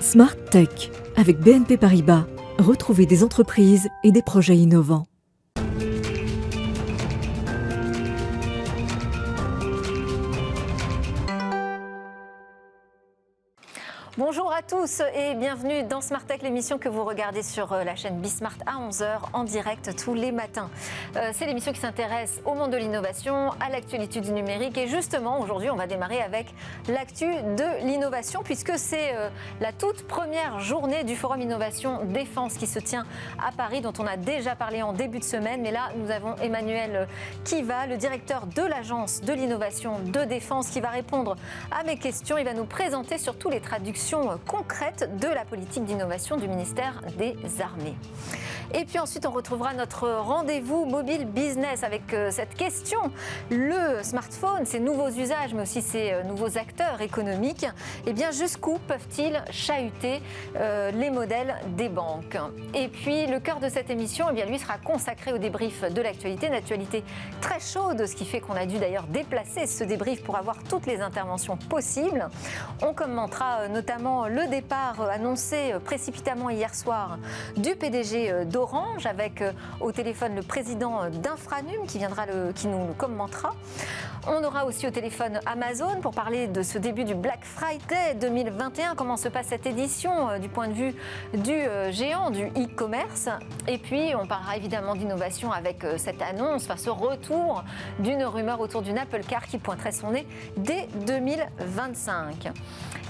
Smart Tech avec BNP Paribas. Retrouvez des entreprises et des projets innovants. Bonjour à tous et bienvenue dans Smart Tech, l'émission que vous regardez sur la chaîne Bismart à 11h en direct tous les matins. C'est l'émission qui s'intéresse au monde de l'innovation, à l'actualité du numérique et justement aujourd'hui on va démarrer avec l'actu de l'innovation puisque c'est la toute première journée du Forum Innovation Défense qui se tient à Paris dont on a déjà parlé en début de semaine. Mais là nous avons Emmanuel Kiva, le directeur de l'agence de l'innovation de défense qui va répondre à mes questions. Il va nous présenter surtout les traductions concrète de la politique d'innovation du ministère des Armées. Et puis ensuite, on retrouvera notre rendez-vous mobile business avec cette question. Le smartphone, ses nouveaux usages, mais aussi ses nouveaux acteurs économiques, eh bien, jusqu'où peuvent-ils chahuter les modèles des banques? Et puis, le cœur de cette émission, eh bien, lui sera consacré au débrief de l'actualité, une actualité très chaude, ce qui fait qu'on a dû d'ailleurs déplacer ce débrief pour avoir toutes les interventions possibles. On commentera notamment le départ annoncé précipitamment hier soir du PDG d'Orange avec au téléphone le président d'Infranum qui nous le commentera. On aura aussi au téléphone Amazon pour parler de ce début du Black Friday 2021, comment se passe cette édition du point de vue du géant du e-commerce. Et puis on parlera évidemment d'innovation avec cette annonce, ce retour d'une rumeur autour d'une Apple Car qui pointerait son nez dès 2025.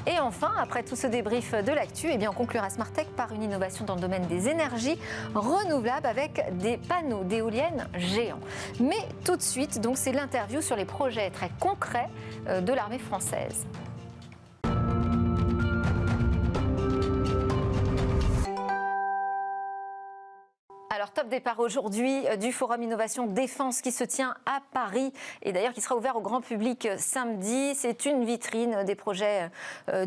Et enfin, après tout ce débrief de l'actu, eh bien on conclura Smart Tech par une innovation dans le domaine des énergies renouvelables avec des panneaux d'éoliennes géants. Mais tout de suite, donc, c'est l'interview sur les projets très concrets de l'armée française. Alors, top départ aujourd'hui du Forum Innovation Défense qui se tient à Paris et d'ailleurs qui sera ouvert au grand public samedi. C'est une vitrine des projets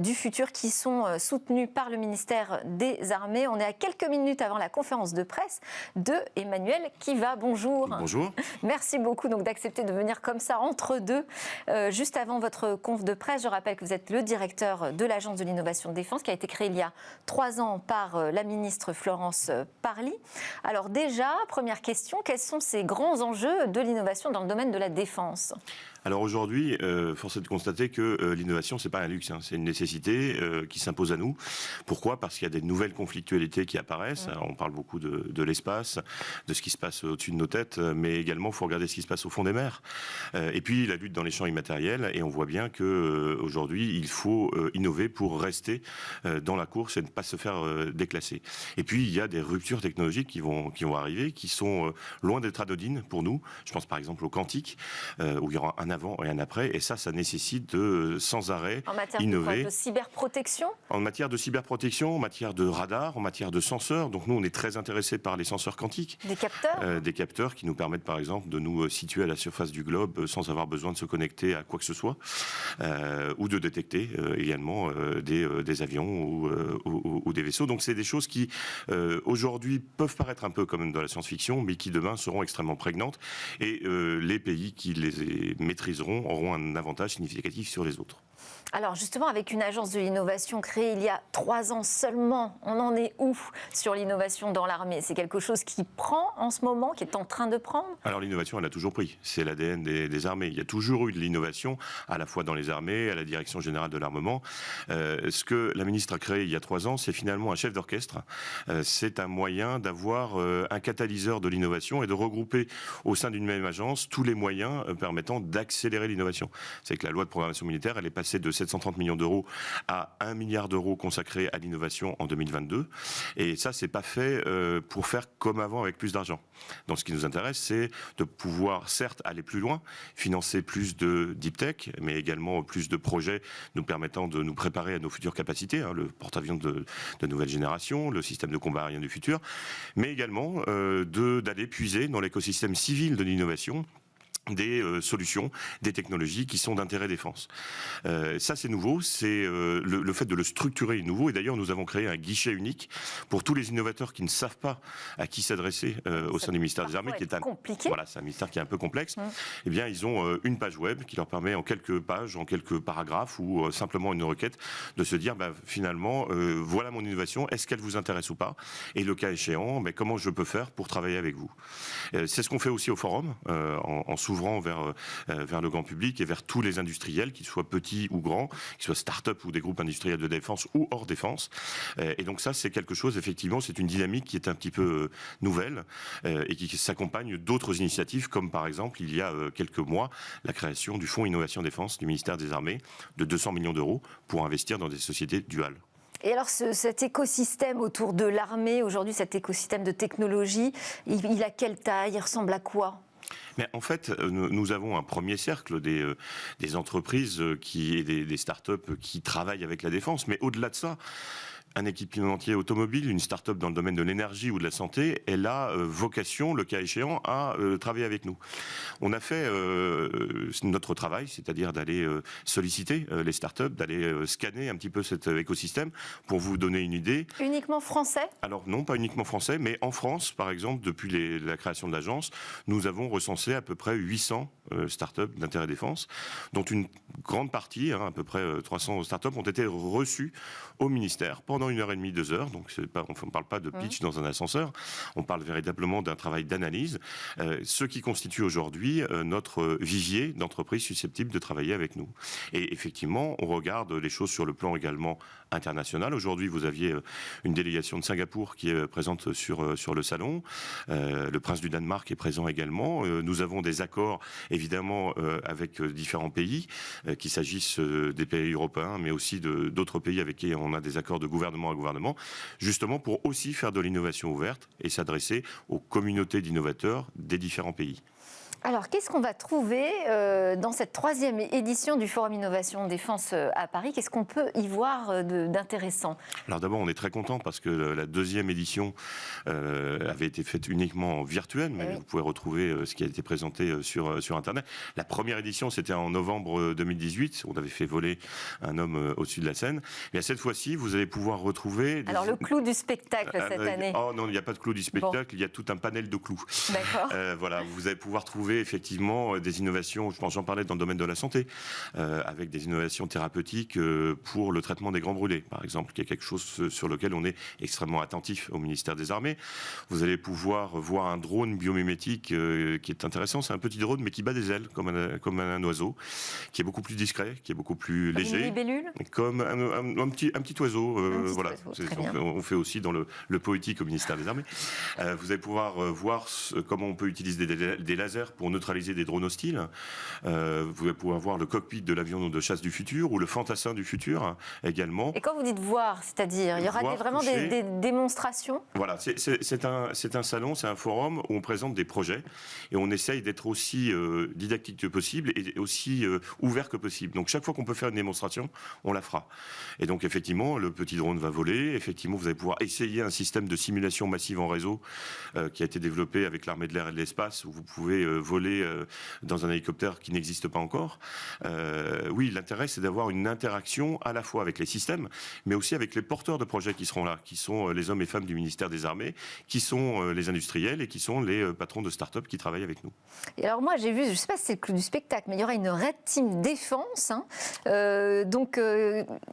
du futur qui sont soutenus par le ministère des Armées. On est à quelques minutes avant la conférence de presse de Emmanuel Kiva. Bonjour. Bonjour. Merci beaucoup donc d'accepter de venir comme ça entre deux. Juste avant votre conf de presse, je rappelle que vous êtes le directeur de l'Agence de l'innovation de défense qui a été créée il y a 3 ans par la ministre Florence Parly. Alors déjà, première question, quels sont ces grands enjeux de l'innovation dans le domaine de la défense ? Alors aujourd'hui, force est de constater que l'innovation, c'est pas un luxe, c'est une nécessité qui s'impose à nous. Pourquoi ? Parce qu'il y a des nouvelles conflictualités qui apparaissent. Alors, on parle beaucoup de l'espace, de ce qui se passe au-dessus de nos têtes, mais également, il faut regarder ce qui se passe au fond des mers. Et puis, la lutte dans les champs immatériels. Et on voit bien que aujourd'hui, il faut innover pour rester dans la course et ne pas se faire déclasser. Et puis, il y a des ruptures technologiques qui vont arriver, qui sont loin d'être anodines pour nous. Je pense par exemple au quantique, où il y aura un avant et un après, et ça nécessite de sans arrêt innover. De cyberprotection ? En matière de cyberprotection, en matière de radar, en matière de senseurs. Donc nous, on est très intéressés par les senseurs quantiques. Des capteurs ? Des capteurs qui nous permettent par exemple de nous situer à la surface du globe sans avoir besoin de se connecter à quoi que ce soit, ou de détecter également des avions ou des vaisseaux. Donc c'est des choses qui aujourd'hui peuvent paraître un peu comme de la science-fiction, mais qui demain seront extrêmement prégnantes, et les pays qui les maîtriseront auront un avantage significatif sur les autres. Alors justement, avec une agence de l'innovation créée il y a 3 ans seulement, on en est où sur l'innovation dans l'armée ? C'est quelque chose qui prend en ce moment, qui est en train de prendre ? Alors l'innovation, elle a toujours pris. C'est l'ADN des armées. Il y a toujours eu de l'innovation, à la fois dans les armées, à la Direction générale de l'armement. Ce que la ministre a créé il y a 3 ans, c'est finalement un chef d'orchestre. C'est un moyen d'avoir un catalyseur de l'innovation et de regrouper au sein d'une même agence tous les moyens permettant d'accélérer l'innovation. C'est que la loi de programmation militaire, elle est passée de 730 millions d'euros à 1 milliard d'euros consacrés à l'innovation en 2022. Et ça, c'est pas fait pour faire comme avant avec plus d'argent. Donc ce qui nous intéresse, c'est de pouvoir certes aller plus loin, financer plus de deep tech, mais également plus de projets nous permettant de nous préparer à nos futures capacités, le porte-avions de nouvelle génération, le système de combat aérien du futur, mais également d'aller puiser dans l'écosystème civil de l'innovation des solutions, des technologies qui sont d'intérêt défense. Ça, c'est nouveau, c'est le fait de le structurer est nouveau. Et d'ailleurs, nous avons créé un guichet unique pour tous les innovateurs qui ne savent pas à qui s'adresser au sein du ministère des Armées, qui est compliqué. Voilà, c'est un ministère qui est un peu complexe. Eh bien, ils ont une page web qui leur permet en quelques pages, en quelques paragraphes ou simplement une requête de se dire, finalement, voilà mon innovation, est-ce qu'elle vous intéresse ou pas? Et le cas échéant, comment je peux faire pour travailler avec vous? C'est ce qu'on fait aussi au forum, en s'ouvrant vers le grand public et vers tous les industriels, qu'ils soient petits ou grands, qu'ils soient start-up ou des groupes industriels de défense ou hors défense. Et donc ça, c'est quelque chose, effectivement, c'est une dynamique qui est un petit peu nouvelle et qui s'accompagne d'autres initiatives, comme par exemple, il y a quelques mois, la création du Fonds Innovation Défense du ministère des Armées de 200 millions d'euros pour investir dans des sociétés duales. Et alors cet écosystème autour de l'armée, aujourd'hui cet écosystème de technologie, il a quelle taille? Il ressemble à quoi? Mais en fait, nous avons un premier cercle des entreprises et des start-up qui travaillent avec la défense, mais au-delà de ça, un équipementier automobile, une start-up dans le domaine de l'énergie ou de la santé, elle a vocation, le cas échéant, à travailler avec nous. On a fait notre travail, c'est-à-dire d'aller solliciter les start-up, d'aller scanner un petit peu cet écosystème pour vous donner une idée. Uniquement français? Alors non, pas uniquement français, mais en France, par exemple, depuis la création de l'agence, nous avons recensé à peu près 800 start-up d'intérêt défense, dont une grande partie, à peu près 300 start-up, ont été reçues au ministère pendant 1h30, 2 heures. Donc on ne parle pas de pitch dans un ascenseur, on parle véritablement d'un travail d'analyse, ce qui constitue aujourd'hui notre vivier d'entreprises susceptibles de travailler avec nous. Et effectivement, on regarde les choses sur le plan également international. Aujourd'hui, vous aviez une délégation de Singapour qui est présente sur le salon. Le prince du Danemark est présent également. Nous avons des accords, évidemment, avec différents pays, qu'il s'agisse des pays européens, mais aussi d'autres pays avec qui on a des accords de gouvernement à gouvernement, justement pour aussi faire de l'innovation ouverte et s'adresser aux communautés d'innovateurs des différents pays. Alors, qu'est-ce qu'on va trouver dans cette 3e édition du Forum Innovation Défense à Paris? Qu'est-ce qu'on peut y voir d'intéressant? Alors d'abord, on est très content parce que la 2e édition avait été faite uniquement en virtuel, mais vous pouvez retrouver ce qui a été présenté sur Internet. La première édition, c'était en novembre 2018. On avait fait voler un homme au-dessus de la scène. Et cette fois-ci, vous allez pouvoir retrouver... Alors le clou du spectacle cette année? Oh non, il n'y a pas de clou du spectacle, il y a tout un panel de clous. D'accord. Voilà, vous allez pouvoir trouver effectivement des innovations, je pense j'en parlais dans le domaine de la santé, avec des innovations thérapeutiques pour le traitement des grands brûlés, par exemple, qui est quelque chose sur lequel on est extrêmement attentif au ministère des Armées. Vous allez pouvoir voir un drone biomimétique qui est intéressant, c'est un petit drone mais qui bat des ailes comme un oiseau, qui est beaucoup plus discret, qui est beaucoup plus léger. Une libellule? Comme un petit oiseau. Voilà. Oiseau, on fait aussi dans le poétique au ministère des Armées. Vous allez pouvoir voir comment on peut utiliser des lasers pour neutraliser des drones hostiles. Vous allez pouvoir voir le cockpit de l'avion de chasse du futur ou le fantassin du futur également. Et quand vous dites voir, c'est-à-dire, il y aura vraiment des démonstrations? Voilà, c'est un salon, c'est un forum où on présente des projets et on essaye d'être aussi didactique que possible et aussi ouvert que possible. Donc chaque fois qu'on peut faire une démonstration, on la fera. Et donc effectivement, le petit drone va voler. Effectivement, vous allez pouvoir essayer un système de simulation massive en réseau qui a été développé avec l'armée de l'air et de l'espace, où vous pouvez voler dans un hélicoptère qui n'existe pas encore. Oui, l'intérêt, c'est d'avoir une interaction à la fois avec les systèmes, mais aussi avec les porteurs de projets qui seront là, qui sont les hommes et femmes du ministère des Armées, qui sont les industriels et qui sont les patrons de start-up qui travaillent avec nous. Et alors moi, j'ai vu, je ne sais pas si c'est le clou du spectacle, mais il y aura une Red Team Défense,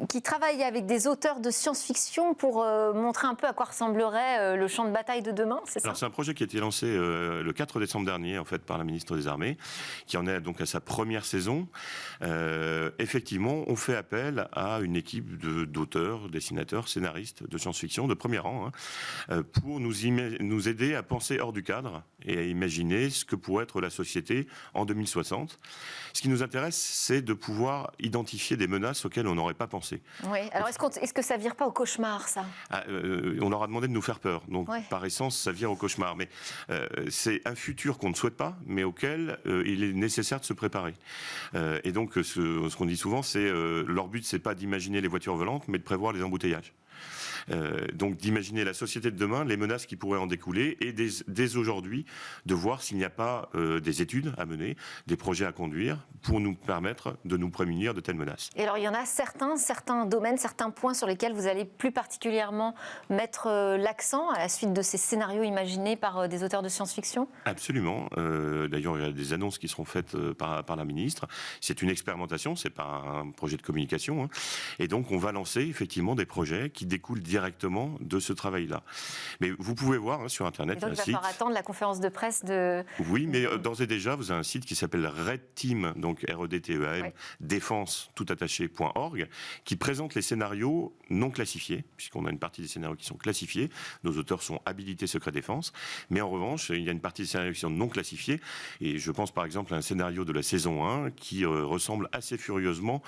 qui travaille avec des auteurs de science-fiction pour montrer un peu à quoi ressemblerait le champ de bataille de demain, c'est ça? Alors c'est un projet qui a été lancé le 4 décembre dernier, en fait, par la ministre des Armées, qui en est donc à sa première saison. Effectivement, on fait appel à une équipe d'auteurs, dessinateurs, scénaristes de science-fiction de premier rang, pour nous aider à penser hors du cadre et à imaginer ce que pourrait être la société en 2060. Ce qui nous intéresse, c'est de pouvoir identifier des menaces auxquelles on n'aurait pas pensé. Oui. Alors est-ce que ça vire pas au cauchemar, ça? On leur a demandé de nous faire peur. Donc par essence, ça vire au cauchemar. Mais c'est un futur qu'on ne souhaite pas, mais auquel il est nécessaire de se préparer. Et donc ce qu'on dit souvent, c'est leur but, c'est pas d'imaginer les voitures volantes, mais de prévoir les embouteillages. Donc d'imaginer la société de demain, les menaces qui pourraient en découler et dès aujourd'hui de voir s'il n'y a pas des études à mener, des projets à conduire pour nous permettre de nous prémunir de telles menaces. Et alors il y en a certains domaines, certains points sur lesquels vous allez plus particulièrement mettre l'accent à la suite de ces scénarios imaginés par des auteurs de science-fiction ? Absolument. D'ailleurs, il y a des annonces qui seront faites par la ministre. C'est une expérimentation, c'est pas un projet de communication. Et donc, on va lancer effectivement des projets qui découlent directement de ce travail-là. Mais vous pouvez voir sur Internet. Et donc, il va falloir attendre la conférence de presse de... Oui, mais d'ores et déjà, vous avez un site qui s'appelle Red Team, donc REDTEAM, oui. défense toutattaché.org, qui présente les scénarios non classifiés, puisqu'on a une partie des scénarios qui sont classifiés. Nos auteurs sont habilités secret défense. Mais en revanche, il y a une partie des scénarios qui sont non classifiés. Et je pense par exemple à un scénario de la saison 1 qui ressemble assez furieusement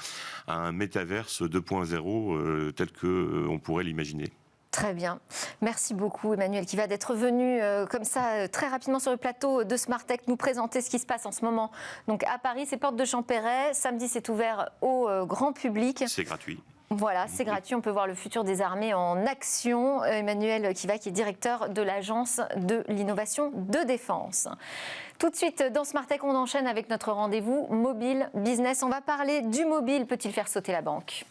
à un métaverse 2.0 tel qu'on pourrait l'imaginer. Très bien. Merci beaucoup Emmanuel qui va d'être venu comme ça très rapidement sur le plateau de Smart Tech nous présenter ce qui se passe en ce moment. Donc à Paris, c'est porte de Champéret. Samedi, c'est ouvert au grand public. C'est gratuit. Voilà, c'est gratuit. On peut voir le futur des armées en action. Emmanuel Kiva, qui est directeur de l'Agence de l'innovation de défense. Tout de suite, dans Smart Tech, on enchaîne avec notre rendez-vous mobile business. On va parler du mobile. Peut-il faire sauter la banque ?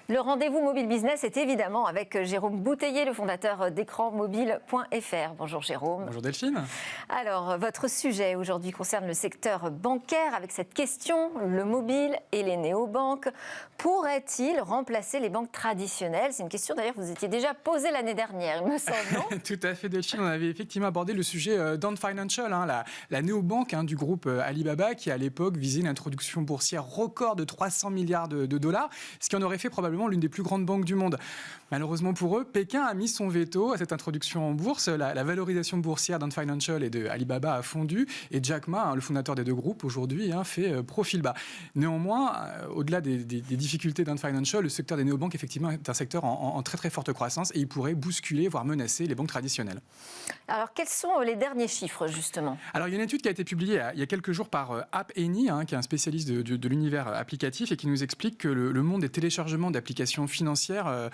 Le rendez-vous mobile business est évidemment avec Jérôme Bouteiller, le fondateur d'écranmobile.fr. Bonjour Jérôme. Bonjour Delphine. Alors, votre sujet aujourd'hui concerne le secteur bancaire avec cette question, le mobile et les néobanques. Pourraient-ils remplacer les banques traditionnelles ? C'est une question d'ailleurs que vous étiez déjà posée l'année dernière, il me semble, non ? Tout à fait Delphine, on avait effectivement abordé le sujet d'Ant Financial, la néobanque du groupe Alibaba qui à l'époque visait une introduction boursière record de 300 milliards de dollars, ce qui en aurait fait probablement l'une des plus grandes banques du monde. Malheureusement pour eux, Pékin a mis son veto à cette introduction en bourse. La valorisation boursière d'Ant Financial et de Alibaba a fondu et Jack Ma, le fondateur des deux groupes, aujourd'hui fait profil bas. Néanmoins, au-delà des difficultés d'Ant Financial, le secteur des néobanques effectivement est un secteur en très très forte croissance et il pourrait bousculer, voire menacer les banques traditionnelles. Alors quels sont les derniers chiffres justement ? Alors il y a une étude qui a été publiée il y a quelques jours par App Annie, qui est un spécialiste de l'univers applicatif et qui nous explique que le monde des téléchargements d'applications financières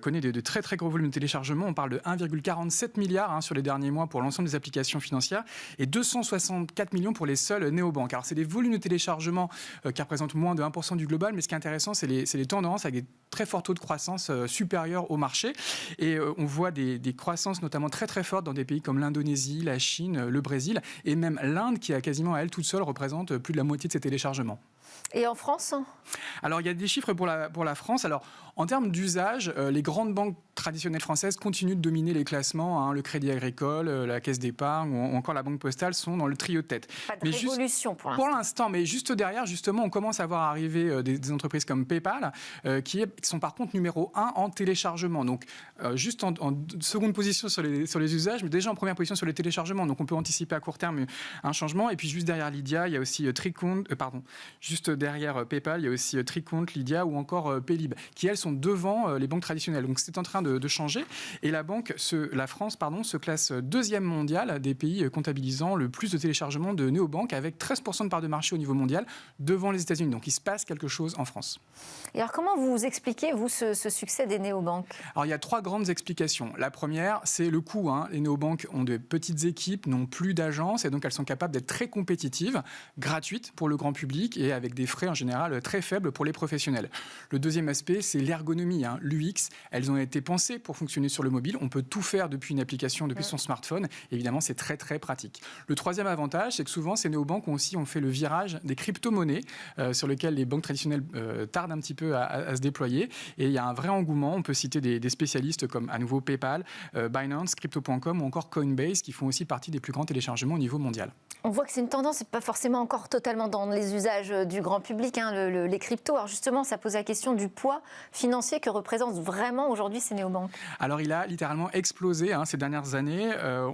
connaît de très très gros volumes de téléchargements. On parle de 1,47 milliard sur les derniers mois pour l'ensemble des applications financières et 264 millions pour les seules néobanques. Alors c'est des volumes de téléchargement qui représentent moins de 1% du global, mais ce qui est intéressant, c'est les tendances avec des très forts taux de croissance supérieurs au marché. Et on voit des croissances notamment très très fortes dans des pays comme l'Indonésie, la Chine, le Brésil et même l'Inde qui a quasiment à elle toute seule représente plus de la moitié de ces téléchargements. Et en France ? Alors, il y a des chiffres pour la France. Alors, en termes d'usage, les grandes banques traditionnelles françaises continuent de dominer les classements. Le Crédit Agricole, la Caisse d'Épargne ou encore la Banque Postale sont dans le trio de tête. Pas de révolution pour l'instant. Pour l'instant, mais juste derrière, justement, on commence à voir arriver des entreprises comme PayPal qui sont par contre numéro 1 en téléchargement. Donc, juste en seconde position sur les usages, mais déjà en première position sur les téléchargements. Donc, on peut anticiper à court terme un changement. Et puis, juste derrière Lydia, il y a aussi juste derrière PayPal, il y a aussi Tricont, Lydia ou encore Paylib, qui elles sont devant les banques traditionnelles. Donc c'est en train de changer. Et la France se classe deuxième mondial des pays comptabilisant le plus de téléchargements de néobanques, avec 13% de part de marché au niveau mondial, devant les États-Unis. Donc il se passe quelque chose en France. Et alors comment vous expliquez, vous, ce succès des néobanques ? Alors il y a 3 grandes explications. La première, c'est le coût. Les néobanques ont de petites équipes, n'ont plus d'agences, et donc elles sont capables d'être très compétitives, gratuites pour le grand public, et avec des frais en général très faibles pour les professionnels. Le deuxième aspect, c'est l'ergonomie, l'UX. Elles ont été pensées pour fonctionner sur le mobile. On peut tout faire depuis une application, depuis son smartphone. Évidemment, c'est très, très pratique. Le troisième avantage, c'est que souvent, ces néobanques ont fait le virage des crypto-monnaies sur lesquelles les banques traditionnelles tardent un petit peu à se déployer. Et il y a un vrai engouement. On peut citer des spécialistes comme, à nouveau, PayPal, Binance, Crypto.com ou encore Coinbase, qui font aussi partie des plus grands téléchargements au niveau mondial. On voit que c'est une tendance, c'est pas forcément encore totalement dans les usages du grand public, les cryptos. Alors justement, ça pose la question du poids financier que représentent vraiment aujourd'hui ces néobanques. Alors il a littéralement explosé ces dernières années.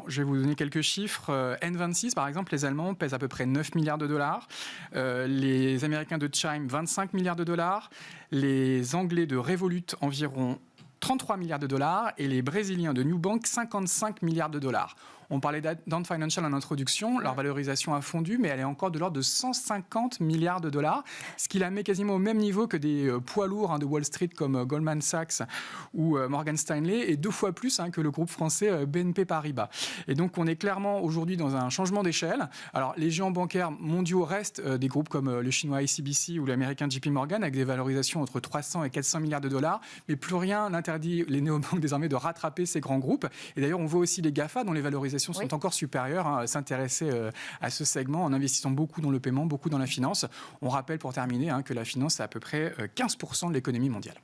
Je vais vous donner quelques chiffres. N26, par exemple, les Allemands pèsent à peu près 9 milliards de dollars. Les Américains de Chime, 25 milliards de dollars. Les Anglais de Revolut, environ 33 milliards de dollars. Et les Brésiliens de Nubank, 55 milliards de dollars. On parlait d'Ant Financial en introduction. Leur valorisation a fondu, mais elle est encore de l'ordre de 150 milliards de dollars, ce qui la met quasiment au même niveau que des poids lourds de Wall Street comme Goldman Sachs ou Morgan Stanley, et 2 fois plus que le groupe français BNP Paribas. Et donc, on est clairement aujourd'hui dans un changement d'échelle. Alors, les géants bancaires mondiaux restent des groupes comme le chinois ICBC ou l'américain JP Morgan, avec des valorisations entre 300 et 400 milliards de dollars, mais plus rien n'interdit les néobanques désormais de rattraper ces grands groupes. Et d'ailleurs, on voit aussi les GAFA, dont les valorisations sont encore supérieures, s'intéresser à ce segment en investissant beaucoup dans le paiement, beaucoup dans la finance. On rappelle, pour terminer, que la finance, c'est à peu près 15% de l'économie mondiale.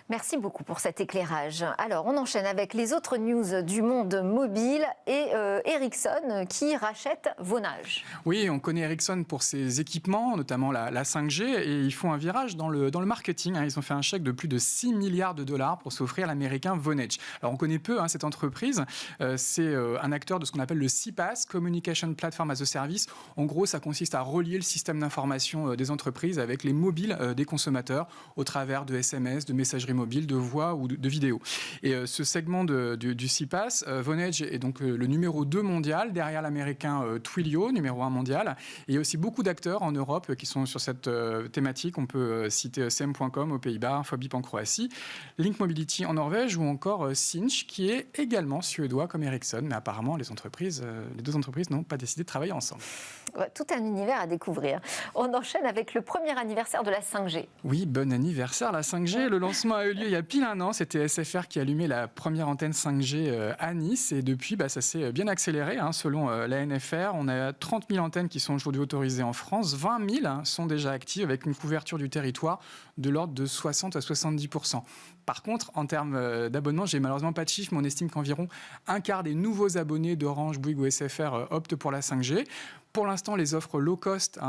Merci beaucoup pour cet éclairage. Alors, on enchaîne avec les autres news du monde mobile et Ericsson qui rachète Vonage. Oui, on connaît Ericsson pour ses équipements, notamment la 5G, et ils font un virage dans le marketing. Ils ont fait un chèque de plus de 6 milliards de dollars pour s'offrir l'américain Vonage. Alors, on connaît peu cette entreprise. C'est un acteur de ce qu'on appelle le CPaaS, Communication Platform as a Service. En gros, ça consiste à relier le système d'information des entreprises avec les mobiles des consommateurs au travers de SMS, de messagerie mobile, de voix ou de vidéo. Et ce segment du CPaaS, Vonage est donc le numéro 2 mondial, derrière l'américain Twilio, numéro 1 mondial. Et il y a aussi beaucoup d'acteurs en Europe qui sont sur cette thématique. On peut citer CM.com aux Pays-Bas, Infobip en Croatie, Link Mobility en Norvège ou encore Sinch, qui est également suédois comme Ericsson. Mais apparemment, les deux entreprises n'ont pas décidé de travailler ensemble. Tout un univers à découvrir. On enchaîne avec le premier anniversaire de la 5G. Oui, bon anniversaire la 5G. Le lancement a eu lieu il y a pile un an. C'était SFR qui allumait la première antenne 5G à Nice. Et depuis, ça s'est bien accéléré. Selon la NFR, on a 30 000 antennes qui sont aujourd'hui autorisées en France. 20 000 sont déjà actives avec une couverture du territoire de l'ordre de 60 à 70%. Par contre, en termes d'abonnements, j'ai malheureusement pas de chiffres, mais on estime qu'environ un quart des nouveaux abonnés d'Orange, Bouygues ou SFR optent pour la 5G. Pour l'instant, les offres low cost,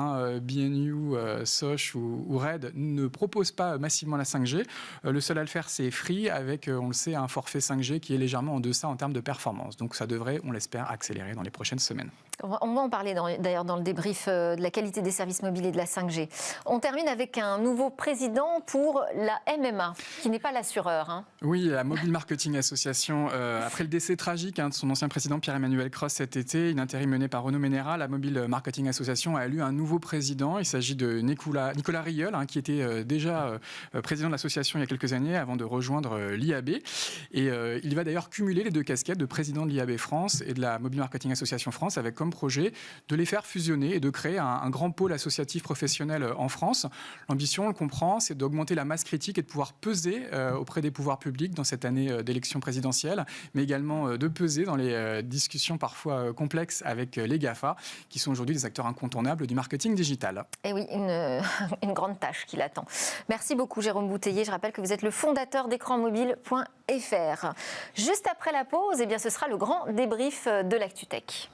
BNU, Soch ou Red, ne proposent pas massivement la 5G. Le seul à le faire, c'est Free, avec, on le sait, un forfait 5G qui est légèrement en deçà en termes de performance. Donc ça devrait, on l'espère, accélérer dans les prochaines semaines. On va en parler d'ailleurs dans le débrief de la qualité des services mobiles et de la 5G. On termine avec un nouveau président pour la MMA, qui n'est pas l'assureur. Oui, la Mobile Marketing Association. Après le décès tragique de son ancien président Pierre-Emmanuel Cross cet été, une intérim menée par Renaud Ménéra, la Mobile Marketing Association a élu un nouveau président. Il s'agit de Nicolas Rieul, qui était déjà président de l'association il y a quelques années avant de rejoindre l'IAB. Et il va d'ailleurs cumuler les 2 casquettes de président de l'IAB France et de la Mobile Marketing Association France, avec comme projet de les faire fusionner et de créer un grand pôle associatif professionnel en France. L'ambition, on le comprend, c'est d'augmenter la masse critique et de pouvoir peser auprès des pouvoirs publics dans cette année d'élection présidentielle, mais également de peser dans les discussions parfois complexes avec les GAFA, qui sont aujourd'hui des acteurs incontournables du marketing digital. Et oui, une grande tâche qui l'attend. Merci beaucoup Jérôme Bouteiller. Je rappelle que vous êtes le fondateur d'écranmobile.fr. Juste après la pause, ce sera le grand débrief de l'ActuTech.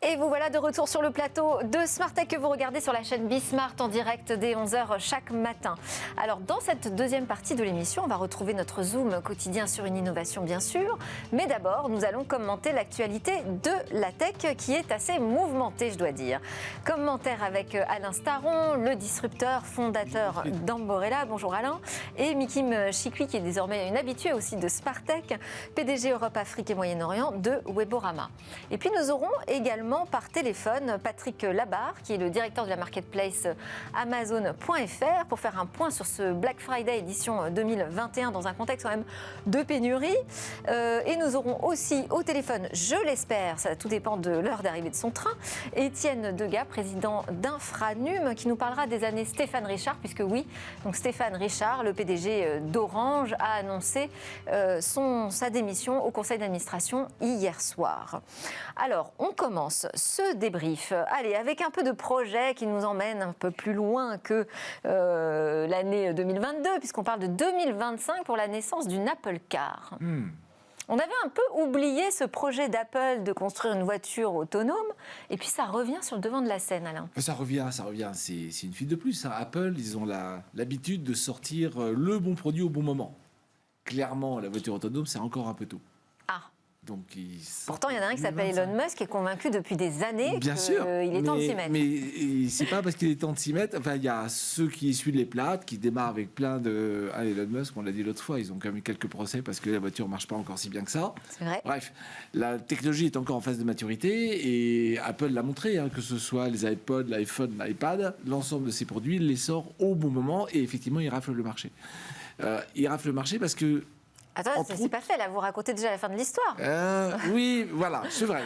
Et vous voilà de retour sur le plateau de Smart Tech que vous regardez sur la chaîne Bismart en direct dès 11h chaque matin. Alors dans cette deuxième partie de l'émission, on va retrouver notre zoom quotidien sur une innovation bien sûr. Mais d'abord, nous allons commenter l'actualité de la tech qui est assez mouvementée, je dois dire. Commentaire avec Alain Staron, le disrupteur, fondateur d'Amborella. Bonjour Alain. Et Mikim Chikwi qui est désormais une habituée aussi de Smart Tech, PDG Europe, Afrique et Moyen-Orient de Weborama. Et puis nous aurons également par téléphone Patrick Labarre, qui est le directeur de la marketplace Amazon.fr, pour faire un point sur ce Black Friday édition 2021 dans un contexte quand même de pénurie. Et nous aurons aussi au téléphone, je l'espère, ça tout dépend de l'heure d'arrivée de son train, Étienne Degas, président d'Infranum, qui nous parlera des années Stéphane Richard, puisque oui, donc Stéphane Richard, le PDG d'Orange, a annoncé sa démission au conseil d'administration hier soir. Alors, on commence ce débrief, avec un peu de projet qui nous emmène un peu plus loin que l'année 2022, puisqu'on parle de 2025 pour la naissance d'une Apple Car. On avait un peu oublié ce projet d'Apple de construire une voiture autonome, et puis ça revient sur le devant de la scène, Alain. Ça revient. C'est une fuite de plus. Apple, ils ont l'habitude de sortir le bon produit au bon moment. Clairement, la voiture autonome, c'est encore un peu tôt. Donc, Pourtant, il y en a un qui s'appelle Elon Musk qui est convaincu depuis des années Bien sûr, qu'il est temps de s'y mettre. Mais c'est pas parce qu'il est temps de s'y mettre. Enfin, il y a ceux qui essuient les plates, qui démarrent avec plein de... Elon Musk, on l'a dit l'autre fois, ils ont quand même eu quelques procès parce que la voiture marche pas encore si bien que ça. C'est vrai. Bref, la technologie est encore en phase de maturité et Apple l'a montré, que ce soit les iPods, l'iPhone, l'iPad, l'ensemble de ces produits, il les sort au bon moment et effectivement, il rafle le marché. Il rafle le marché parce que Attends, c'est pas fait, là, vous racontez déjà la fin de l'histoire. Oui, voilà, c'est vrai.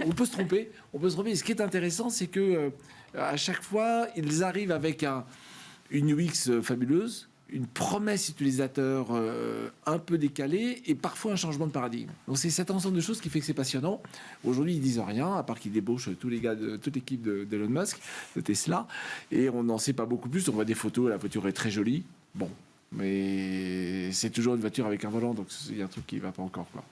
On peut se tromper. Et ce qui est intéressant, c'est que à chaque fois, ils arrivent avec une UX fabuleuse, une promesse utilisateur un peu décalée et parfois un changement de paradigme. Donc c'est cet ensemble de choses qui fait que c'est passionnant. Aujourd'hui, ils disent rien, à part qu'ils débauchent tous les gars de toute l'équipe d'Elon Musk, de Tesla, et on n'en sait pas beaucoup plus. On voit des photos, la voiture est très jolie. Bon. Mais c'est toujours une voiture avec un volant, donc il y a un truc qui ne va pas encore, quoi.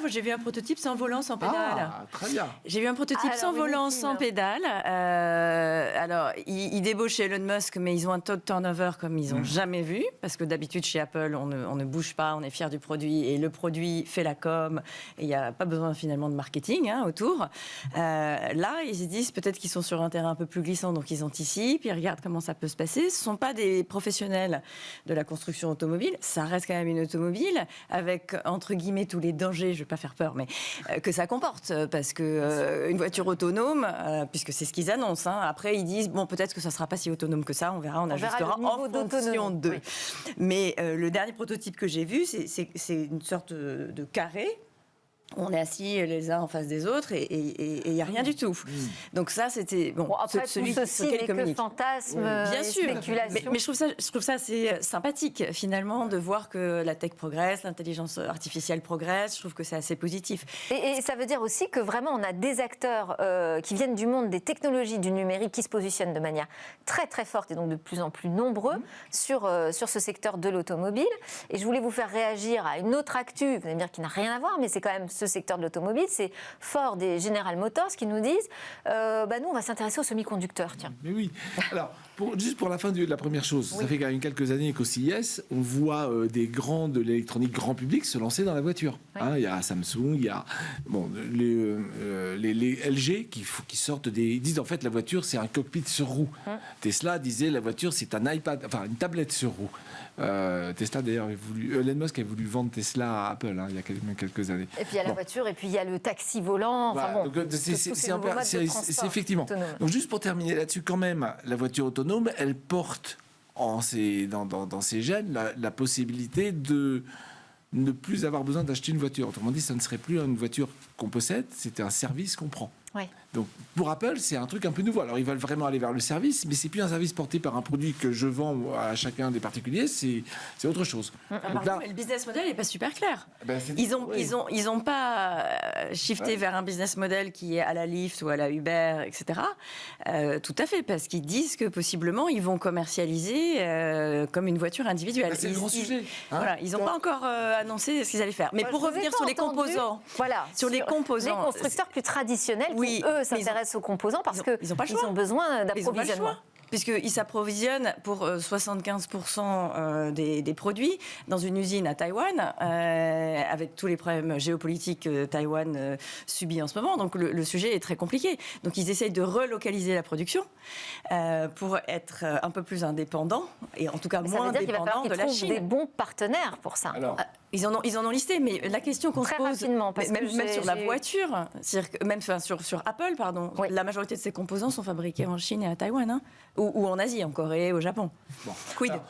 Moi, j'ai vu un prototype sans volant, sans pédale. Ah, très bien. J'ai vu un prototype sans volant, sans pédale. Alors, ils débauchent Elon Musk, mais ils ont un taux de turnover comme ils n'ont jamais vu. Parce que d'habitude, chez Apple, on ne bouge pas, on est fier du produit. Et le produit fait la com. Et il n'y a pas besoin finalement de marketing autour. Là, ils se disent peut-être qu'ils sont sur un terrain un peu plus glissant, donc ils anticipent, ils regardent comment ça peut se passer. Ce ne sont pas des professionnels de la construction automobile. Ça reste quand même une automobile avec, entre guillemets, tous les dangers, je ne vais pas faire peur, mais que ça comporte. Parce que une voiture autonome, puisque c'est ce qu'ils annoncent, après ils disent, bon, peut-être que ça ne sera pas si autonome que ça, on verra, on ajustera en fonction d'eux. Oui. Mais le dernier prototype que j'ai vu, c'est une sorte de carré. On est assis les uns en face des autres et il n'y a rien du tout. Donc ça, c'était... Bon, après, celui tout ceci n'est que fantasme, bien sûr, spéculation. mais je trouve ça assez sympathique, finalement, de voir que la tech progresse, l'intelligence artificielle progresse. Je trouve que c'est assez positif. Et ça veut dire aussi que vraiment, on a des acteurs qui viennent du monde des technologies, du numérique, qui se positionnent de manière très, très forte et donc de plus en plus nombreux sur ce secteur de l'automobile. Et je voulais vous faire réagir à une autre actu, vous allez me dire qui n'a rien à voir, mais c'est quand même ce secteur de l'automobile, c'est Ford et General Motors qui nous disent nous on va s'intéresser aux semi-conducteurs. Tiens. Mais oui. Alors, juste pour la fin de la première chose, ça fait quand même quelques années qu'au CES, on voit des grands de l'électronique grand public se lancer dans la voiture. Oui. Il y a Samsung, il y a les LG qui sortent ils disent en fait la voiture c'est un cockpit sur roue. Tesla disait la voiture c'est un iPad, enfin une tablette sur roue. Tesla d'ailleurs Elon Musk a voulu vendre Tesla à Apple il y a quelques années. Et puis il y a la voiture et puis il y a le taxi volant. Enfin, c'est effectivement. Autonome. Donc juste pour terminer là-dessus quand même, la voiture autonome, elle porte dans ses gènes la possibilité de ne plus avoir besoin d'acheter une voiture. Autrement dit, ça ne serait plus une voiture qu'on possède, c'était un service qu'on prend. Oui. Donc pour Apple, c'est un truc un peu nouveau. Alors ils veulent vraiment aller vers le service, mais c'est plus un service porté par un produit que je vends à chacun des particuliers, c'est autre chose. Donc là, le business model n'est pas super clair. Ils ont pas shifté vers un business model qui est à la Lyft ou à la Uber, etc. Tout à fait, parce qu'ils disent que possiblement ils vont commercialiser comme une voiture individuelle. C'est le grand sujet. Voilà, ils n'ont pas encore annoncé ce qu'ils allaient faire. Mais pour revenir sur les composants, les constructeurs plus traditionnels, qui eux s'intéressent aux composants parce qu'ils ont besoin d'approvisionnement. Puisqu'ils s'approvisionnent pour 75% des produits dans une usine à Taïwan, avec tous les problèmes géopolitiques que Taïwan subit en ce moment. Donc le sujet est très compliqué. Donc ils essayent de relocaliser la production pour être un peu plus indépendants, et en tout cas moins dépendants de la Chine. Ils trouvent des bons partenaires pour ça. Alors, ils en ont listé, mais la question qu'on se pose, même sur la voiture, même sur Apple, pardon, la majorité de ces composants sont fabriqués en Chine et à Taïwan, ou en Asie, en Corée, au Japon. Bon. Quid? Alors,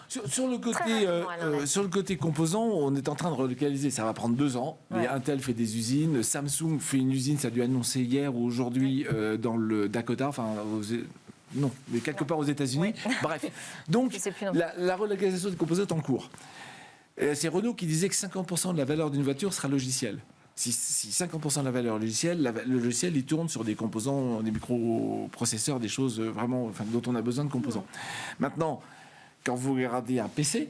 sur le côté composants, on est en train de relocaliser. Ça va prendre 2 ans. Ouais. Intel fait des usines, Samsung fait une usine, ça a dû annoncer hier ou aujourd'hui dans le Dakota, non, mais quelque part aux États-Unis. Oui. Bref. Donc, la relocalisation des composants est en cours. C'est Renault qui disait que 50% de la valeur d'une voiture sera logicielle. Si 50% de la valeur logicielle, le logiciel, il tourne sur des composants, des microprocesseurs, des choses vraiment dont on a besoin de composants. Maintenant, quand vous regardez un PC,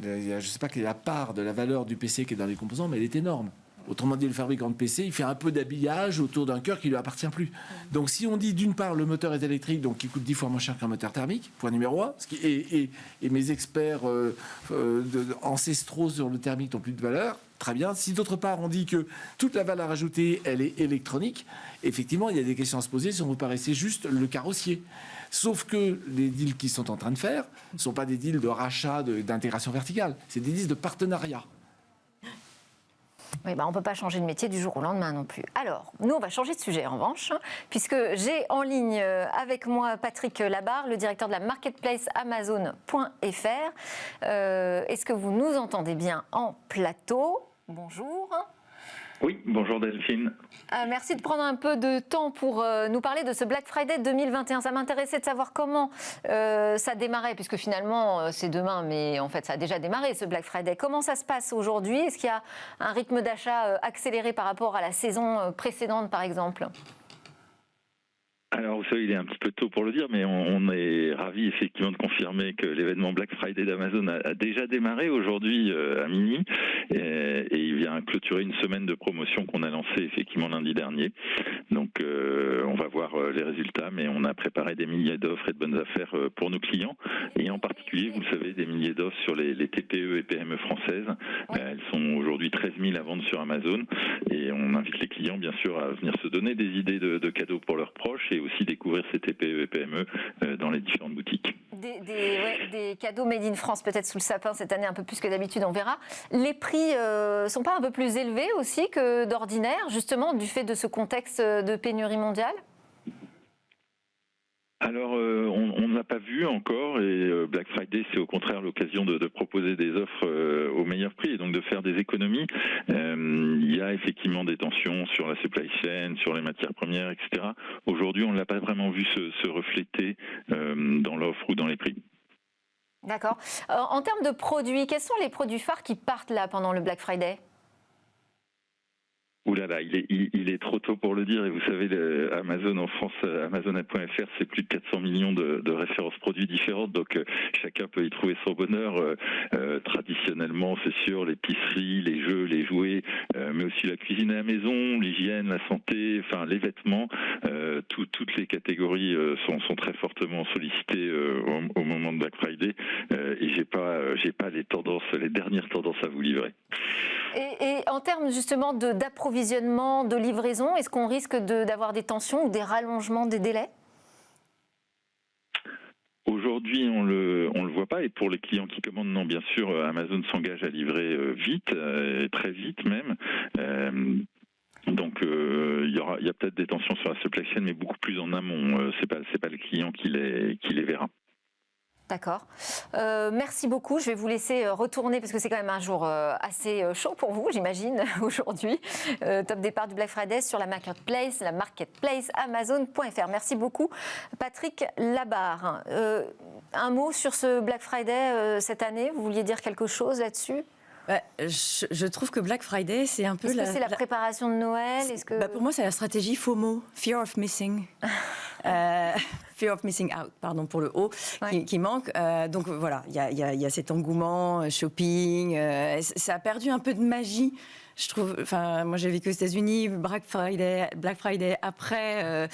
je ne sais pas quelle est la part de la valeur du PC qui est dans les composants, mais elle est énorme. Autrement dit, le fabricant de PC, il fait un peu d'habillage autour d'un cœur qui ne lui appartient plus. Donc si on dit d'une part le moteur est électrique, donc il coûte 10 fois moins cher qu'un moteur thermique, point numéro 1, et mes experts ancestraux sur le thermique n'ont plus de valeur, très bien. Si d'autre part on dit que toute la valeur ajoutée, elle est électronique, effectivement, il y a des questions à se poser si on veut pas rester juste le carrossier. Sauf que les deals qu'ils sont en train de faire ne sont pas des deals de rachat, d'intégration verticale. C'est des deals de partenariat. Oui, on ne peut pas changer de métier du jour au lendemain non plus. Alors, nous, on va changer de sujet en revanche, puisque j'ai en ligne avec moi Patrick Labarre, le directeur de la marketplace Amazon.fr. Est-ce que vous nous entendez bien en plateau? Bonjour. Oui, bonjour Delphine. Merci de prendre un peu de temps pour nous parler de ce Black Friday 2021. Ça m'intéressait de savoir comment ça démarrait, puisque finalement c'est demain, mais en fait ça a déjà démarré ce Black Friday. Comment ça se passe aujourd'hui? Est-ce qu'il y a un rythme d'achat accéléré par rapport à la saison précédente par exemple? Alors, vous savez, il est un petit peu tôt pour le dire, mais on est ravis effectivement de confirmer que l'événement Black Friday d'Amazon a déjà démarré aujourd'hui à minuit et il vient clôturer une semaine de promotion qu'on a lancée effectivement lundi dernier. Donc, on va voir les résultats, mais on a préparé des milliers d'offres et de bonnes affaires pour nos clients et en particulier, vous le savez, des milliers d'offres sur les TPE et PME françaises. Elles sont aujourd'hui 13 000 à vendre sur Amazon et on invite les clients, bien sûr, à venir se donner des idées de cadeaux pour leurs proches et aussi découvrir ces TPE et PME dans les différentes boutiques. Des cadeaux made in France peut-être sous le sapin cette année un peu plus que d'habitude, on verra. Les prix sont pas un peu plus élevés aussi que d'ordinaire, justement du fait de ce contexte de pénurie mondiale? Alors, on n'a pas vu encore et Black Friday, c'est au contraire l'occasion de proposer des offres au meilleur prix et donc de faire des économies. Il y a effectivement des tensions sur la supply chain, sur les matières premières, etc. Aujourd'hui, on ne l'a pas vraiment vu se refléter dans l'offre ou dans les prix. D'accord. En termes de produits, quels sont les produits phares qui partent là pendant le Black Friday? Ouh là là, il est trop tôt pour le dire et vous savez, Amazon en France, Amazon.fr, c'est plus de 400 millions de références produits différentes, donc chacun peut y trouver son bonheur. Traditionnellement, c'est sûr, l'épicerie, les jeux, les jouets, mais aussi la cuisine à la maison, l'hygiène, la santé, enfin les vêtements, toutes les catégories sont très fortement sollicitées au moment de Black Friday et j'ai pas les dernières tendances à vous livrer. Et en termes justement d'approvisionnement, de livraison, est-ce qu'on risque d'avoir des tensions ou des rallongements des délais? Aujourd'hui, on le voit pas. Et pour les clients qui commandent, non, bien sûr, Amazon s'engage à livrer vite, très vite même. Donc, il y a peut-être des tensions sur la supply chain, mais beaucoup plus en amont. C'est pas le client qui les verra. D'accord. Merci beaucoup. Je vais vous laisser retourner parce que c'est quand même un jour assez chaud pour vous, j'imagine, aujourd'hui. Top départ du Black Friday sur la marketplace Amazon.fr. Merci beaucoup, Patrick Labarre. Un mot sur ce Black Friday cette année? Vous vouliez dire quelque chose là-dessus? Je trouve que Black Friday, c'est un peu Est-ce que c'est la préparation de Noël? Pour moi, c'est la stratégie FOMO, Fear of Missing. Fear of Missing Out, pardon pour le O, qui manque. Donc voilà, il y a cet engouement shopping. Ça a perdu un peu de magie. Je trouve, enfin, moi j'ai vécu aux États-Unis, Black Friday après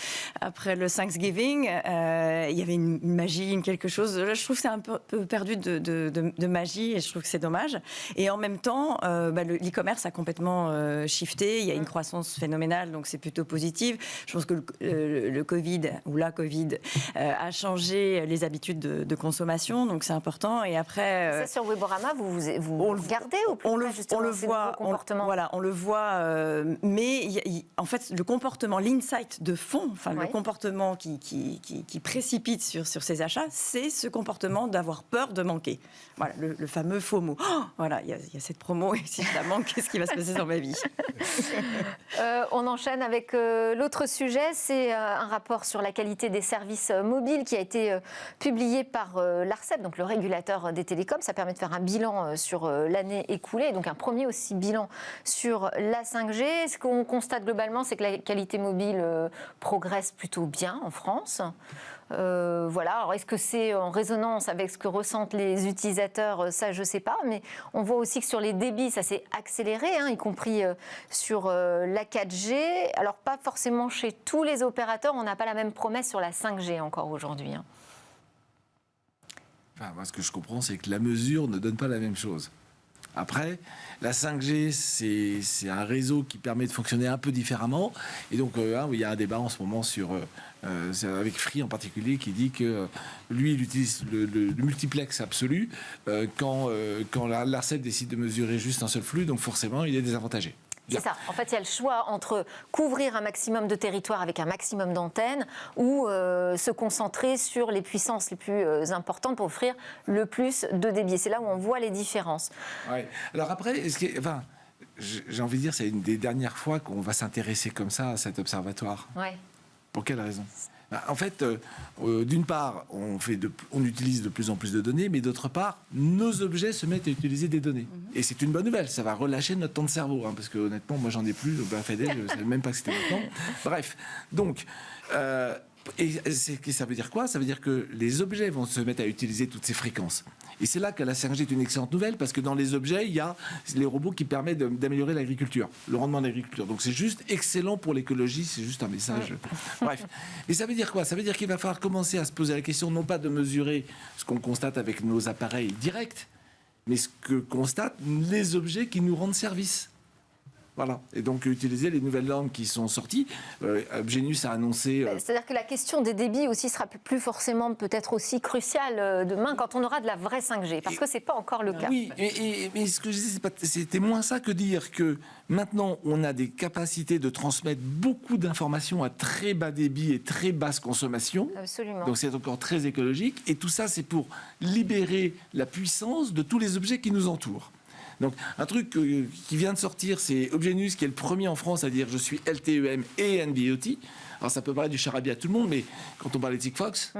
le Thanksgiving, il y avait une magie, quelque chose. Là, je trouve que c'est un peu perdu de magie et je trouve que c'est dommage. Et en même temps, l'e-commerce a complètement shifté. Il y a une croissance phénoménale, donc c'est plutôt positif. Je pense que le Covid ou la Covid a changé les habitudes de consommation, donc c'est important. Et après, ça sur Weborama, vous regardez au plus près, justement, on le voit, on le voit, mais en fait, le comportement, l'insight de fond, le comportement qui précipite sur ces achats, c'est ce comportement d'avoir peur de manquer. Voilà, le fameux FOMO. Oh, voilà, il y a cette promo, et si je la manque, qu'est-ce qui va se passer dans ma vie? On enchaîne avec l'autre sujet, c'est un rapport sur la qualité des services mobiles qui a été publié par l'ARCEP, donc le régulateur des télécoms. Ça permet de faire un bilan sur l'année écoulée, donc un premier aussi bilan sur la 5G. Ce qu'on constate globalement, c'est que la qualité mobile progresse plutôt bien en France. Voilà. Alors, est-ce que c'est en résonance avec ce que ressentent les utilisateurs? Ça, je ne sais pas. Mais on voit aussi que sur les débits, ça s'est accéléré, y compris sur la 4G. Alors, pas forcément chez tous les opérateurs. On n'a pas la même promesse sur la 5G encore aujourd'hui. Enfin, moi, ce que je comprends, c'est que la mesure ne donne pas la même chose. Après, la 5G, c'est un réseau qui permet de fonctionner un peu différemment. Et donc, il y a un débat en ce moment avec Free en particulier, qui dit que lui, il utilise le multiplex absolu quand l'ARCEP décide de mesurer juste un seul flux. Donc, forcément, il est désavantagé. C'est ça. En fait, il y a le choix entre couvrir un maximum de territoire avec un maximum d'antennes ou se concentrer sur les puissances les plus importantes pour offrir le plus de débit. C'est là où on voit les différences. Ouais. Alors après, j'ai envie de dire, c'est une des dernières fois qu'on va s'intéresser comme ça à cet observatoire. Ouais. Pour quelle raison ? En fait, d'une part, on utilise de plus en plus de données, mais d'autre part, nos objets se mettent à utiliser des données. Et c'est une bonne nouvelle, ça va relâcher notre temps de cerveau, parce que honnêtement, moi j'en ai plus, Fedé, je ne savais même pas que c'était maintenant. Bref, donc, ça veut dire quoi ? Ça veut dire que les objets vont se mettre à utiliser toutes ces fréquences. Et c'est là que la 5G est une excellente nouvelle, parce que dans les objets, il y a les robots qui permettent d'améliorer l'agriculture, le rendement de l'agriculture. Donc c'est juste excellent pour l'écologie, c'est juste un message. Bref. Et ça veut dire quoi ? Ça veut dire qu'il va falloir commencer à se poser la question, non pas de mesurer ce qu'on constate avec nos appareils directs, mais ce que constatent les objets qui nous rendent service. Voilà. Et donc, utiliser les nouvelles normes qui sont sorties. Genus a annoncé... C'est-à-dire que la question des débits aussi sera plus forcément peut-être aussi cruciale demain quand on aura de la vraie 5G, parce que ce n'est pas encore le cas. Oui, mais ce que je disais, c'était moins ça que dire que maintenant, on a des capacités de transmettre beaucoup d'informations à très bas débit et très basse consommation. Absolument. Donc, c'est encore très écologique. Et tout ça, c'est pour libérer la puissance de tous les objets qui nous entourent. Donc, un truc qui vient de sortir, c'est Obgenus, qui est le premier en France à dire « je suis LTEM et NB-IoT ». Alors, ça peut paraître du charabia à tout le monde, mais quand on parle de Sigfox,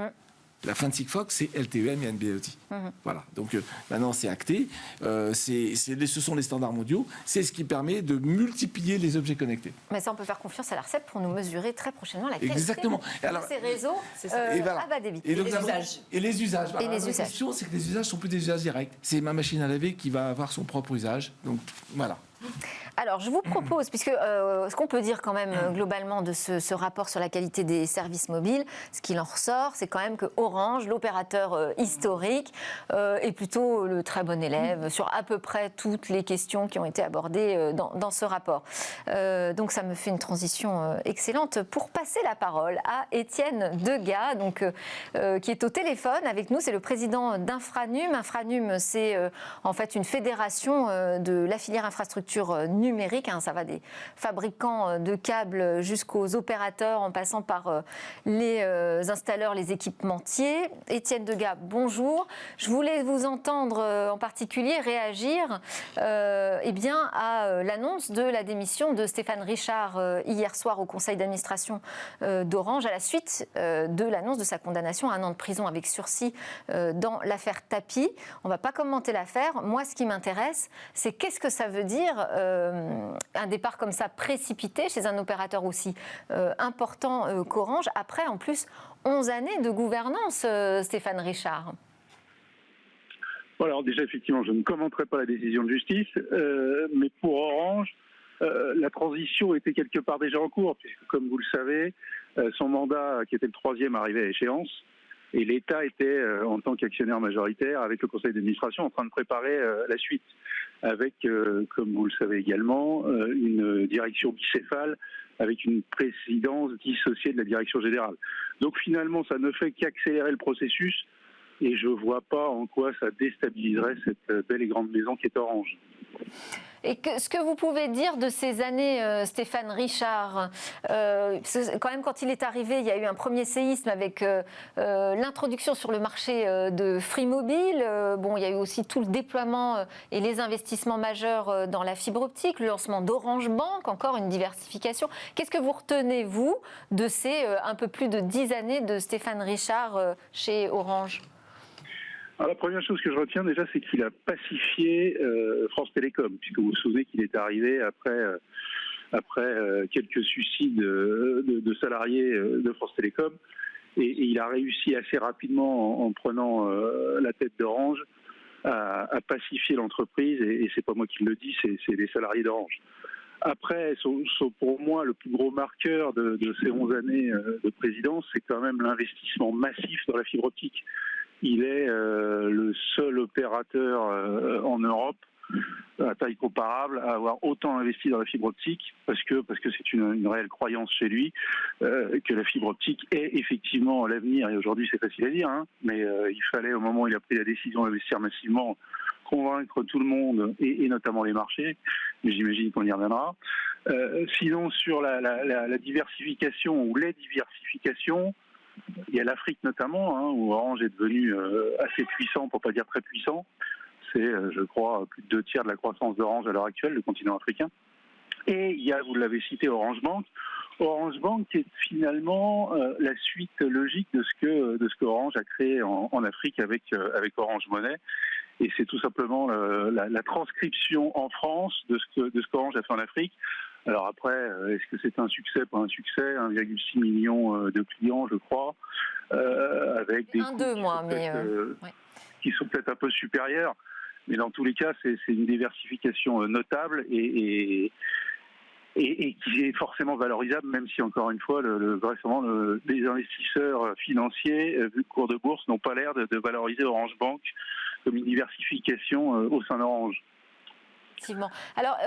la fin de Sigfox, c'est LTEM et NB-IoT. Voilà. Donc, maintenant, c'est acté. Ce sont les standards mondiaux. C'est ce qui permet de multiplier les objets connectés. Mais ça, on peut faire confiance à l'ARCEP pour nous mesurer très prochainement la qualité Exactement. de ces réseaux à bas débit. Et les usages. Et les usages. La question, c'est que les usages sont plus des usages directs. C'est ma machine à laver qui va avoir son propre usage. Donc, voilà. Alors, je vous propose, puisque ce qu'on peut dire quand même globalement de ce rapport sur la qualité des services mobiles, ce qu'il en ressort, c'est quand même que Orange, l'opérateur historique, est plutôt le très bon élève sur à peu près toutes les questions qui ont été abordées dans ce rapport. Donc, ça me fait une transition excellente pour passer la parole à Étienne Degas, donc, qui est au téléphone avec nous. C'est le président d'Infranum. Infranum, c'est en fait une fédération de la filière infrastructure numérique, ça va des fabricants de câbles jusqu'aux opérateurs en passant par les installeurs, les équipementiers. Étienne Degas, bonjour. Je voulais vous entendre en particulier réagir à l'annonce de la démission de Stéphane Richard hier soir au conseil d'administration d'Orange à la suite de l'annonce de sa condamnation à 1 an de prison avec sursis dans l'affaire Tapi. On ne va pas commenter l'affaire. Moi, ce qui m'intéresse, c'est qu'est-ce que ça veut dire un départ comme ça précipité chez un opérateur aussi important qu'Orange, après en plus 11 années de gouvernance, Stéphane Richard. Voilà, alors déjà effectivement, je ne commenterai pas la décision de justice, mais pour Orange, la transition était quelque part déjà en cours, puisque comme vous le savez, son mandat, qui était le 3e, arrivait à échéance. Et l'État était, en tant qu'actionnaire majoritaire, avec le conseil d'administration, en train de préparer la suite, avec, comme vous le savez également, une direction bicéphale, avec une présidence dissociée de la direction générale. Donc finalement, ça ne fait qu'accélérer le processus, et je ne vois pas en quoi ça déstabiliserait cette belle et grande maison qui est Orange. Et ce que vous pouvez dire de ces années, Stéphane Richard, quand même quand il est arrivé, il y a eu un premier séisme avec l'introduction sur le marché de Free Mobile. Il y a eu aussi tout le déploiement et les investissements majeurs dans la fibre optique, le lancement d'Orange Bank, encore une diversification. Qu'est-ce que vous retenez, vous, de ces un peu plus de 10 années de Stéphane Richard chez Orange ? Alors, la première chose que je retiens déjà, c'est qu'il a pacifié France Télécom, puisque vous vous souvenez qu'il est arrivé après quelques suicides de salariés de France Télécom, et il a réussi assez rapidement en prenant la tête d'Orange à pacifier l'entreprise, et c'est pas moi qui le dis, c'est les salariés d'Orange. Après, pour moi, le plus gros marqueur de ces 11 années de présidence, c'est quand même l'investissement massif dans la fibre optique. Il est le seul opérateur en Europe à taille comparable à avoir autant investi dans la fibre optique parce que c'est une réelle croyance chez lui que la fibre optique est effectivement l'avenir. Et aujourd'hui, c'est facile à dire, hein, mais il fallait, au moment où il a pris la décision d'investir massivement, convaincre tout le monde et notamment les marchés. Mais j'imagine qu'on y reviendra. Sinon, sur la diversification ou les diversifications, il y a l'Afrique notamment, hein, où Orange est devenu assez puissant, pour pas dire très puissant. C'est, je crois, plus de 2/3 de la croissance d'Orange à l'heure actuelle, le continent africain. Et il y a, vous l'avez cité, Orange Bank. Orange Bank est finalement la suite logique de ce que Orange a créé en Afrique avec Orange Money. Et c'est tout simplement la transcription en France de ce qu'Orange a fait en Afrique. Alors après, est-ce que c'est un succès, pas un succès, 1,6 million de clients, je crois, avec des qui sont peut-être un peu supérieurs. Mais dans tous les cas, c'est une diversification notable et qui est forcément valorisable, même si, encore une fois, les investisseurs financiers, vu le cours de bourse, n'ont pas l'air de valoriser Orange Bank comme une diversification au sein d'Orange. Effectivement. Alors,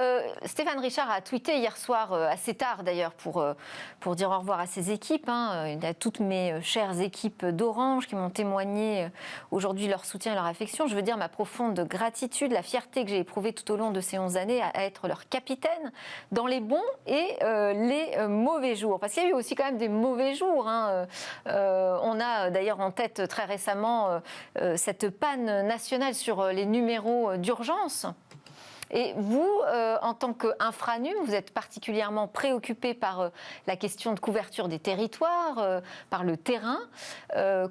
Stéphane Richard a tweeté hier soir, assez tard d'ailleurs, pour dire au revoir à ses équipes. Hein. Il y a toutes mes chères équipes d'Orange qui m'ont témoigné aujourd'hui leur soutien et leur affection. Je veux dire ma profonde gratitude, la fierté que j'ai éprouvée tout au long de ces 11 années à être leur capitaine dans les bons et les mauvais jours. Parce qu'il y a eu aussi quand même des mauvais jours. Hein. On a d'ailleurs en tête très récemment cette panne nationale sur les numéros d'urgence. Et vous, en tant qu'Infranum, vous êtes particulièrement préoccupé par la question de couverture des territoires, par le terrain.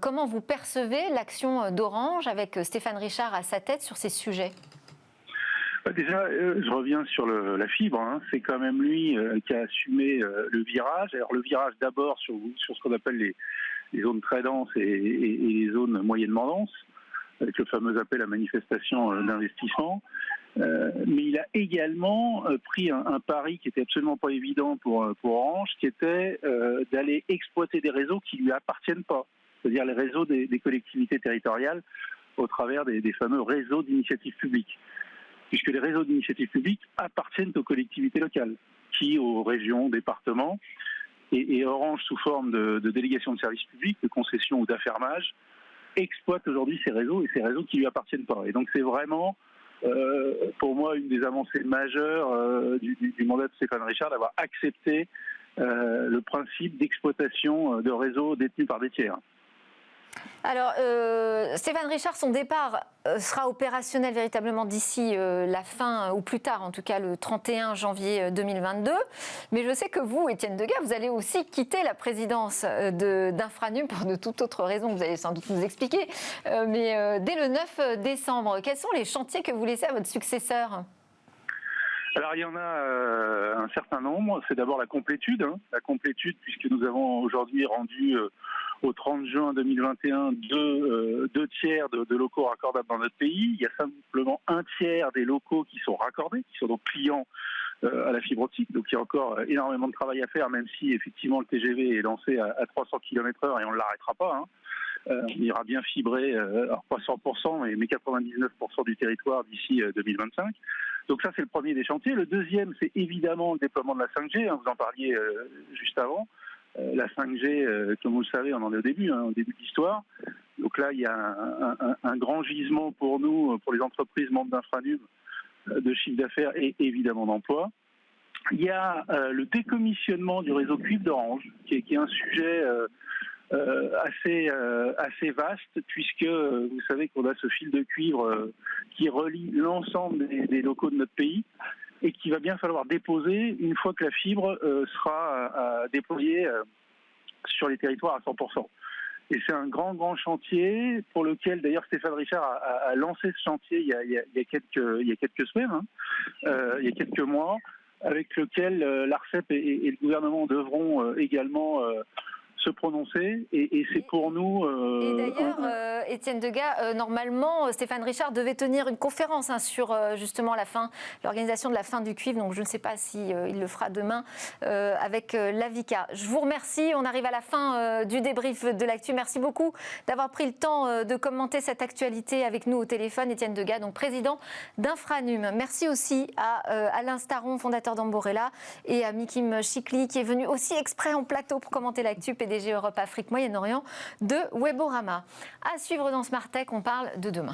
Comment vous percevez l'action d'Orange avec Stéphane Richard à sa tête sur ces sujets ? Déjà, je reviens sur la fibre. Hein. C'est quand même lui qui a assumé le virage. Alors le virage d'abord sur ce qu'on appelle les zones très denses et les zones moyennement denses, avec le fameux appel à manifestation d'investissement. Mais il a également pris un pari qui était absolument pas évident pour Orange, qui était d'aller exploiter des réseaux qui lui appartiennent pas, c'est-à-dire les réseaux des collectivités territoriales au travers des fameux réseaux d'initiative publique, puisque les réseaux d'initiative publique appartiennent aux collectivités locales, qui aux régions, départements, et Orange sous forme de délégation de services publics, de concession ou d'affermage, exploite aujourd'hui ces réseaux et ces réseaux qui lui appartiennent pas. Et donc c'est vraiment pour moi, une des avancées majeures du mandat de Stéphane Richard, d'avoir accepté le principe d'exploitation de réseaux détenus par des tiers. Alors, Stéphane Richard, son départ sera opérationnel véritablement d'ici la fin, ou plus tard en tout cas le 31 janvier 2022. Mais je sais que vous, Étienne Degas, vous allez aussi quitter la présidence d'Infranum pour de toute autre raison, vous allez sans doute nous expliquer. Mais dès le 9 décembre, quels sont les chantiers que vous laissez à votre successeur ? Alors il y en a un certain nombre. C'est d'abord la complétude, puisque nous avons aujourd'hui rendu au 30 juin 2021 deux tiers de locaux raccordables dans notre pays. Il y a simplement un tiers des locaux qui sont raccordés, qui sont donc clients à la fibre optique. Donc il y a encore énormément de travail à faire, même si effectivement le TGV est lancé à 300 km/h et on ne l'arrêtera pas. On ira bien fibrer, alors pas 100%, mais 99% du territoire d'ici 2025. Donc ça, c'est le premier des chantiers. Le deuxième, c'est évidemment le déploiement de la 5G. Vous en parliez juste avant. La 5G, comme vous le savez, on en est au début de l'histoire. Donc là, il y a un grand gisement pour nous, pour les entreprises membres d'Infranum, de chiffre d'affaires et évidemment d'emploi. Il y a le décommissionnement du réseau cuivre d'Orange, qui est un sujet assez vaste, puisque vous savez qu'on a ce fil de cuivre qui relie l'ensemble des locaux de notre pays et qu'il va bien falloir déposer une fois que la fibre sera déployée sur les territoires à 100%. Et c'est un grand chantier pour lequel d'ailleurs Stéphane Richard a lancé ce chantier il y a quelques semaines, il y a quelques mois, avec lequel l'ARCEP et le gouvernement devront également se prononcer et c'est pour nous... Et d'ailleurs, Étienne Degas, normalement, Stéphane Richard devait tenir une conférence sur justement l'organisation de la fin du cuivre, donc je ne sais pas s'il le fera demain avec l'AVICA. Je vous remercie, on arrive à la fin du débrief de l'actu. Merci beaucoup d'avoir pris le temps de commenter cette actualité avec nous au téléphone. Étienne Degas, donc président d'Infranum. Merci aussi à Alain Staron, fondateur d'Amborella, et à Mikim Chikli, qui est venu aussi exprès en plateau pour commenter l'actu, PDG Europe, Afrique, Moyen-Orient de Weborama. À suivre dans Smart Tech, on parle de demain.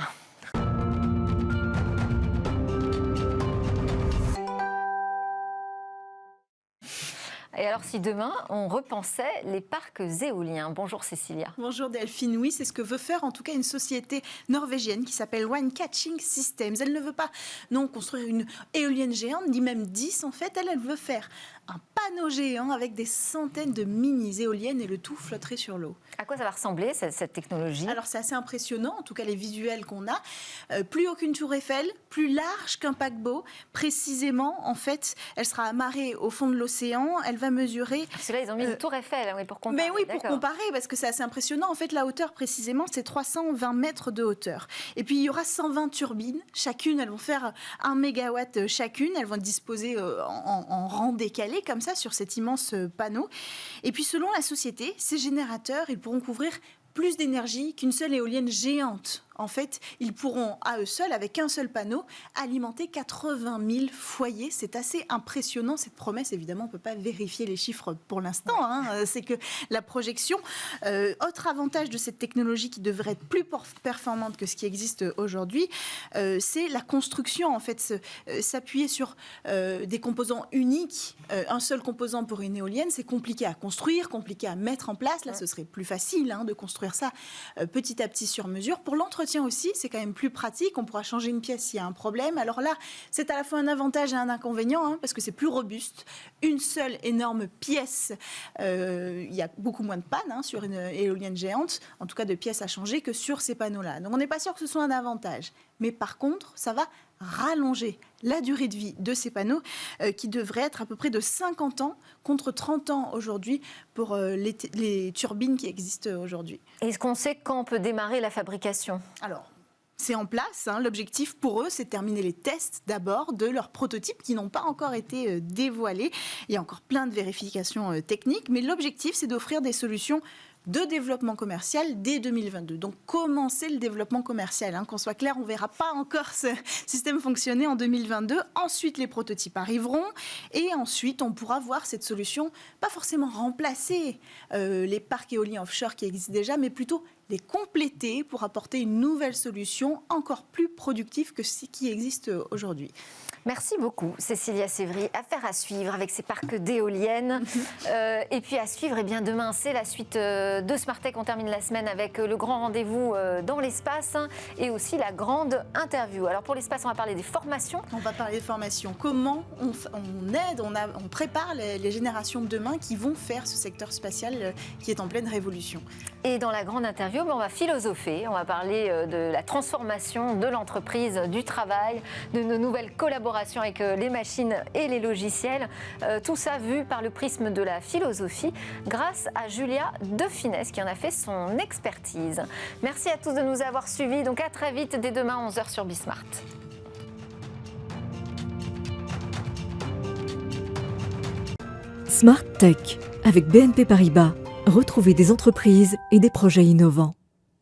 Et alors, si demain, on repensait les parcs éoliens? Bonjour Cécilia. Bonjour Delphine. Oui, c'est ce que veut faire en tout cas une société norvégienne qui s'appelle Wind Catching Systems. Elle ne veut pas non construire une éolienne géante, ni même 10 en fait. Elle veut faire un panneau géant avec des centaines de mini-éoliennes et le tout flotterait sur l'eau. À quoi ça va ressembler cette technologie? Alors c'est assez impressionnant, en tout cas les visuels qu'on a. Plus aucune tour Eiffel, plus large qu'un paquebot. Précisément, en fait, elle sera amarrée au fond de l'océan. Elle va mesurer... Parce que là, ils ont mis une tour Eiffel, oui, pour comparer. Mais oui, pour comparer, parce que c'est assez impressionnant. En fait, la hauteur, précisément, c'est 320 mètres de hauteur. Et puis, il y aura 120 turbines. Chacune, elles vont faire 1 mégawatt chacune. Elles vont être disposées en rang décalé, comme ça, sur cet immense panneau. Et puis, selon la société, ces générateurs, ils pourront couvrir plus d'énergie qu'une seule éolienne géante. En fait, ils pourront, à eux seuls, avec un seul panneau, alimenter 80 000 foyers. C'est assez impressionnant, cette promesse. Évidemment, on ne peut pas vérifier les chiffres pour l'instant. C'est que la projection... autre avantage de cette technologie qui devrait être plus performante que ce qui existe aujourd'hui, c'est la construction. En fait, s'appuyer sur des composants uniques, un seul composant pour une éolienne, c'est compliqué à construire, compliqué à mettre en place. Là, ce serait plus facile de construire ça petit à petit sur mesure. Pour l'entretien aussi, c'est quand même plus pratique. On pourra changer une pièce s'il y a un problème. Alors là, c'est à la fois un avantage et un inconvénient, parce que c'est plus robuste. Une seule énorme pièce, il y a beaucoup moins de pannes sur une éolienne géante, en tout cas de pièces à changer, que sur ces panneaux-là. Donc on n'est pas sûr que ce soit un avantage. Mais par contre, ça va rallonger la durée de vie de ces panneaux qui devrait être à peu près de 50 ans contre 30 ans aujourd'hui pour les turbines qui existent aujourd'hui. Est-ce qu'on sait quand on peut démarrer la fabrication? Alors, c'est en place. L'objectif pour eux, c'est de terminer les tests d'abord de leurs prototypes qui n'ont pas encore été dévoilés. Il y a encore plein de vérifications techniques, mais l'objectif, c'est d'offrir des solutions de développement commercial dès 2022. Donc, commencer le développement commercial. Qu'on soit clair, on ne verra pas encore ce système fonctionner en 2022. Ensuite, les prototypes arriveront et ensuite, on pourra voir cette solution, pas forcément remplacer les parcs éoliens offshore qui existent déjà, mais plutôt les compléter pour apporter une nouvelle solution encore plus productive que ce qui existe aujourd'hui. Merci beaucoup, Cécilia Sévry. Affaire à suivre avec ces parcs d'éoliennes. Et puis à suivre, demain, c'est la suite de Smart Tech. On termine la semaine avec le grand rendez-vous dans l'espace et aussi la grande interview. Alors pour l'espace, on va parler des formations. On va parler des formations. Comment on aide, on prépare les générations de demain qui vont faire ce secteur spatial qui est en pleine révolution. Et dans la grande interview, on va philosopher. On va parler de la transformation de l'entreprise, du travail, de nos nouvelles collaborations avec les machines et les logiciels. Tout ça vu par le prisme de la philosophie grâce à Julia De Finesse qui en a fait son expertise. Merci à tous de nous avoir suivis. Donc à très vite dès demain 11h sur Bismart. Smart Tech avec BNP Paribas. Retrouvez des entreprises et des projets innovants.